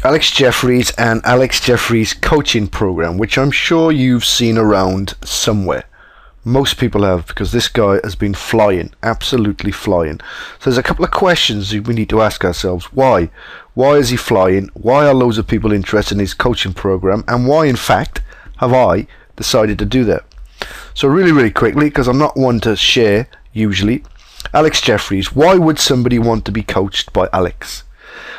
Alex Jeffries and Alex Jeffries coaching program, which I'm sure you've seen around somewhere. Most people have, because this guy has been flying, absolutely flying. So there's a couple of questions we need to ask ourselves. Why? Why is he flying? Why are loads of people interested in his coaching program? And why, in fact, have I decided to do that? So really quickly, because I'm not one to share usually. Alex Jeffries, why would somebody want to be coached by Alex?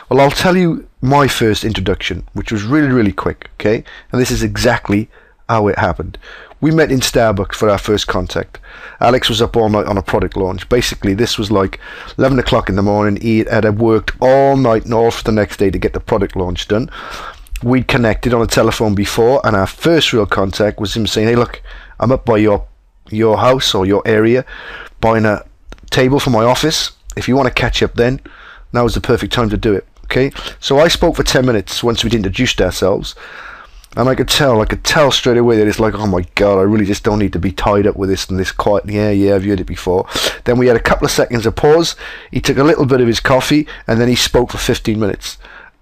Well, I'll tell you my first introduction, which was really quick, okay? And this is exactly how it happened. We met in Starbucks for our first contact. Alex was up all night on a product launch. Basically, this was like 11 o'clock in the morning. He had worked all night and all for the next day to get the product launch done. We'd connected on the telephone before, and our first real contact was him saying, hey, look, I'm up by your house or your area buying a table for my office. If you want to catch up then, now is the perfect time to do it. Okay, so I spoke for 10 minutes once we'd introduced ourselves, and I could tell straight away that it's like, oh my god, I really just don't need to be tied up with this and this quiet. Yeah, I've heard it before. Then we had a couple of seconds of pause. He took a little bit of his coffee, and then he spoke for 15 minutes.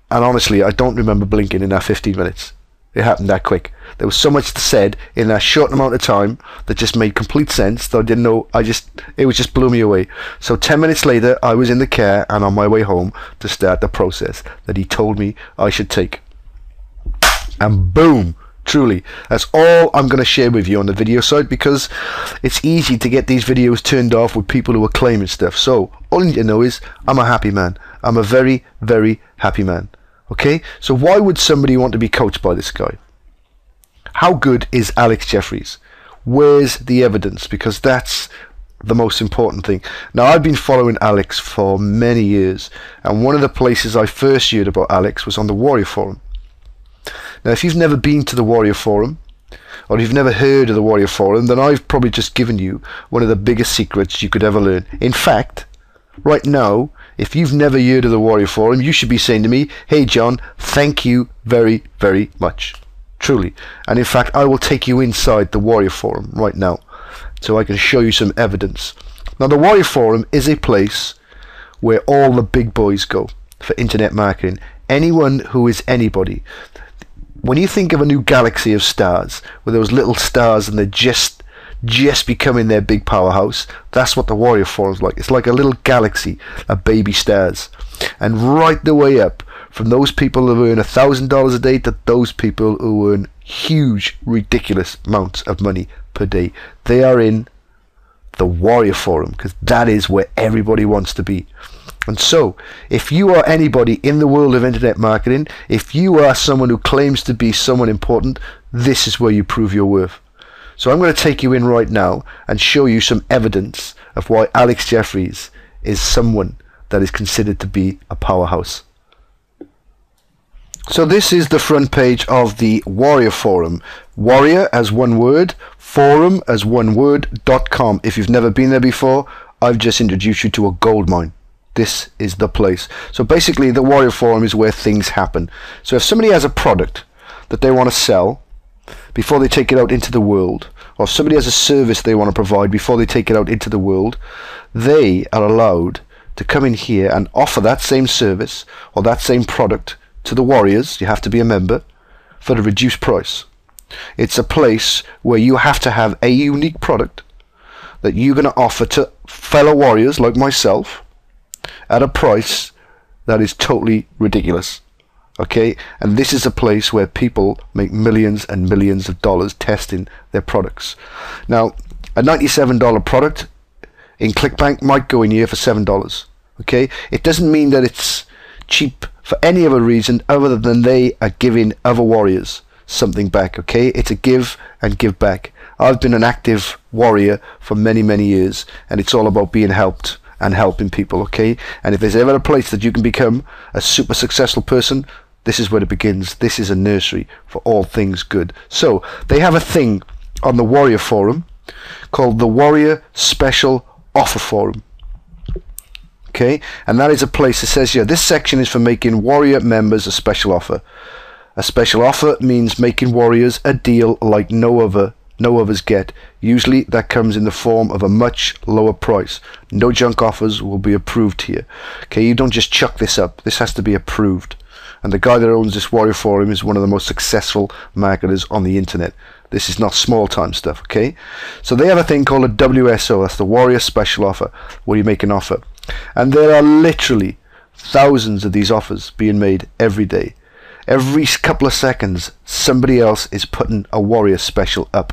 And honestly, I don't remember blinking in that 15 minutes. It happened that quick. There was so much said in that short amount of time that just made complete sense that I didn't know. It just blew me away. So 10 minutes later, I was in the car and on my way home to start the process that he told me I should take. And boom, truly, that's all I'm going to share with you on the video side, because it's easy to get these videos turned off with people who are claiming stuff. So all you need to know is I'm a happy man. I'm a very happy man. Okay, so why would somebody want to be coached by this guy? How good is Alex Jeffries? Where's the evidence? Because that's the most important thing. Now, I've been following Alex for many years, and one of the places I first heard about Alex was on the Warrior Forum. Now, if you've never been to the Warrior Forum, or if you've never heard of the Warrior Forum, then I've probably just given you one of the biggest secrets you could ever learn. In fact, right now, if you've never heard of the Warrior Forum, you should be saying to me, hey John, thank you very much. Truly. And in fact, I will take you inside the Warrior Forum right now, so I can show you some evidence. Now, the Warrior Forum is a place where all the big boys go for internet marketing. Anyone who is anybody. When you think of a new galaxy of stars, with those little stars and they're just becoming their big powerhouse, that's what the Warrior Forum's like. It's like a little galaxy of baby stars. And right the way up, from those people who earn $1,000 a day to those people who earn huge, ridiculous amounts of money per day, they are in the Warrior Forum, because that is where everybody wants to be. And so, if you are anybody in the world of internet marketing, if you are someone who claims to be someone important, this is where you prove your worth. So I'm going to take you in right now and show you some evidence of why Alex Jeffries is someone that is considered to be a powerhouse. So this is the front page of the Warrior Forum. Warrior as one word, forum as one word.com. If you've never been there before, I've just introduced you to a gold mine. This is the place. So basically, the Warrior Forum is where things happen. So if somebody has a product that they want to sell before they take it out into the world, or if somebody has a service they want to provide before they take it out into the world, they are allowed to come in here and offer that same service or that same product to the Warriors. You have to be a member for a reduced price. It's a place where you have to have a unique product that you're going to offer to fellow Warriors like myself at a price that is totally ridiculous. Okay, and this is a place where people make millions and millions of dollars testing their products. Now, a $97 product in ClickBank might go in here for $7. Okay, it doesn't mean that it's cheap for any other reason other than they are giving other Warriors something back. Okay, it's a give and give back. I've been an active warrior for many years, and it's all about being helped and helping people. Okay, and if there's ever a place that you can become a super successful person, this is where it begins. This is a nursery for all things good. So they have a thing on the Warrior Forum called the Warrior Special Offer Forum. Okay, and that is a place that says, yeah, this section is for making Warrior members a special offer. A special offer means making Warriors a deal like no others get. Usually that comes in the form of a much lower price. No junk offers will be approved here. Okay, you don't just chuck this up. This has to be approved. And the guy that owns this Warrior Forum is one of the most successful marketers on the internet. This is not small time stuff, okay? So they have a thing called a WSO, that's the Warrior Special Offer, where you make an offer. And there are literally thousands of these offers being made every day. Every couple of seconds, somebody else is putting a Warrior Special up.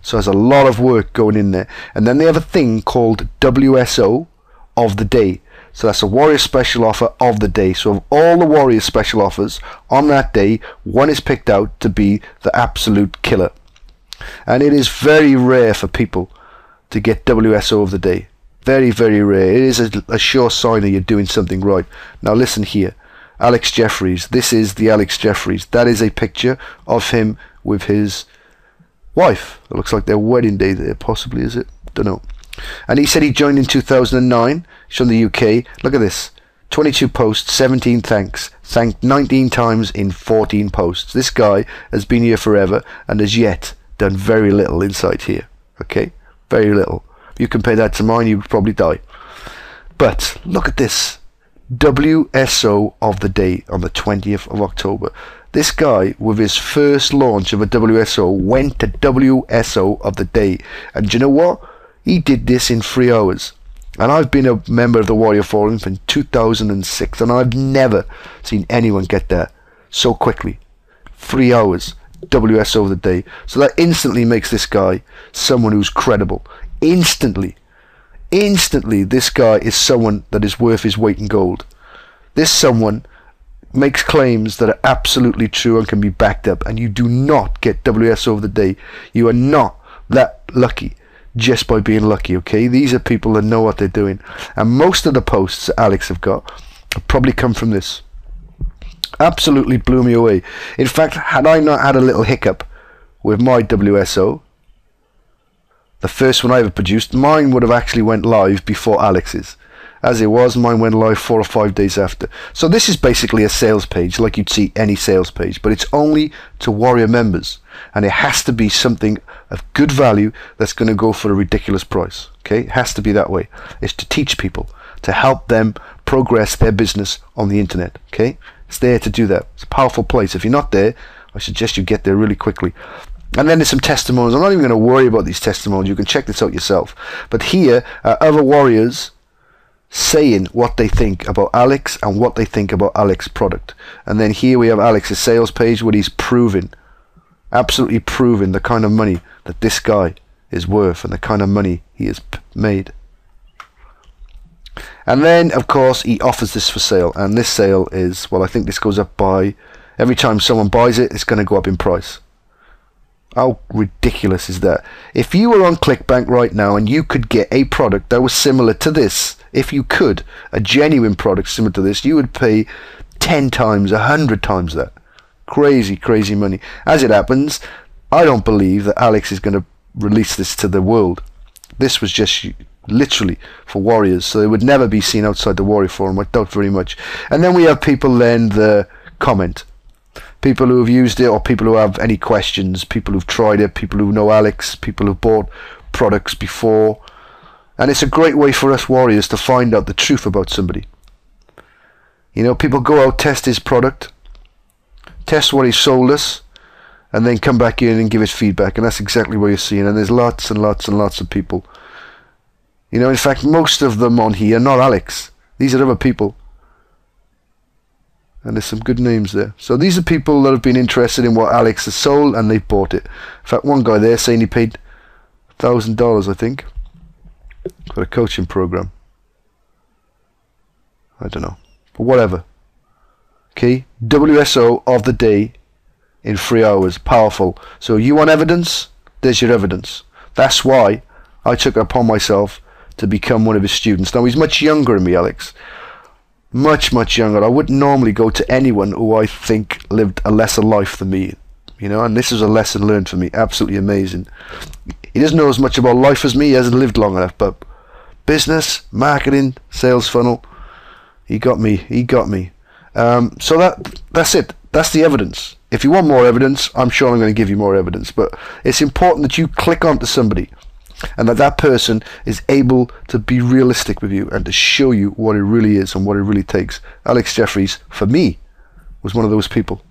So there's a lot of work going in there. And then they have a thing called WSO of the day. So that's a Warrior Special Offer of the day. So of all the Warrior Special Offers on that day, one is picked out to be the absolute killer. And it is very rare for people to get WSO of the day. Very, very rare. It is a sure sign that you're doing something right. Now listen here. Alex Jeffries. This is the Alex Jeffries. That is a picture of him with his wife. It looks like their wedding day there, possibly, is it? Don't know. And he said he joined in 2009. He's from the UK. Look at this. 22 posts, 17 thanks. Thanked 19 times in 14 posts. This guy has been here forever and has yet done very little inside here. Okay? Very little. If you compare that to mine, you would probably die. But look at this. WSO of the day on the 20th of October. This guy, with his first launch of a WSO, went to WSO of the day. And do you know what? He did this in 3 hours. And I've been a member of the Warrior Forum from 2006, and I've never seen anyone get there so quickly. 3 hours, WSO of the day. So that instantly makes this guy someone who's credible. Instantly, this guy is someone that is worth his weight in gold. This someone makes claims that are absolutely true and can be backed up, and you do not get WSO of the day. You are not that lucky just by being lucky, okay? These are people that know what they're doing, and most of the posts that Alex have got have probably come from this. Absolutely blew me away. In fact, had I not had a little hiccup with my WSO, the first one I ever produced, mine would have actually went live before Alex's. As it was, mine went live 4 or 5 days after. So this is basically a sales page, like you'd see any sales page, but it's only to Warrior members, and it has to be something of good value that's going to go for a ridiculous price. Okay, it has to be that way. It's to teach people, to help them progress their business on the internet. Okay, it's there to do that. It's a powerful place. If you're not there, I suggest you get there really quickly. And then there's some testimonials. I'm not even going to worry about these testimonials. You can check this out yourself. But here are other warriors saying what they think about Alex and what they think about Alex's product. And then here we have Alex's sales page where he's proving, absolutely proving the kind of money that this guy is worth and the kind of money he has made. And then, of course, he offers this for sale. And this sale is, well, I think this goes up by, every time someone buys it, it's going to go up in price. How ridiculous is that? If you were on ClickBank right now and you could get a product that was similar to this, if you could, a genuine product similar to this, you would pay 10 times, 100 times that. Crazy, crazy money. As it happens, I don't believe that Alex is going to release this to the world. This was just literally for warriors, so it would never be seen outside the Warrior Forum. I doubt very much. And then we have people then the comment. People who have used it, or people who have any questions, people who've tried it, people who know Alex, people who've bought products before. And it's a great way for us warriors to find out the truth about somebody. You know, people go out, test his product, test what he sold us, and then come back in and give us feedback. And that's exactly what you're seeing. And there's lots and lots and lots of people. You know, in fact, most of them on here are not Alex. These are other people. And there's some good names there. So these are people that have been interested in what Alex has sold, and they've bought it. In fact, one guy there saying he paid $1,000, I think, for a coaching program. I don't know. But whatever. Okay, WSO of the day in 3 hours. Powerful. So you want evidence? There's your evidence. That's why I took it upon myself to become one of his students. Now, he's much younger than me, Alex. Much, much younger. I wouldn't normally go to anyone who I think lived a lesser life than me, you know, and this is a lesson learned for me. Absolutely amazing. He doesn't know as much about life as me. He hasn't lived long enough, but business, marketing, sales funnel, he got me. He got me. So that's it. That's the evidence. If you want more evidence, I'm sure I'm going to give you more evidence, but it's important that you click onto somebody and that person is able to be realistic with you and to show you what it really is and what it really takes. Alex Jeffries, for me, was one of those people.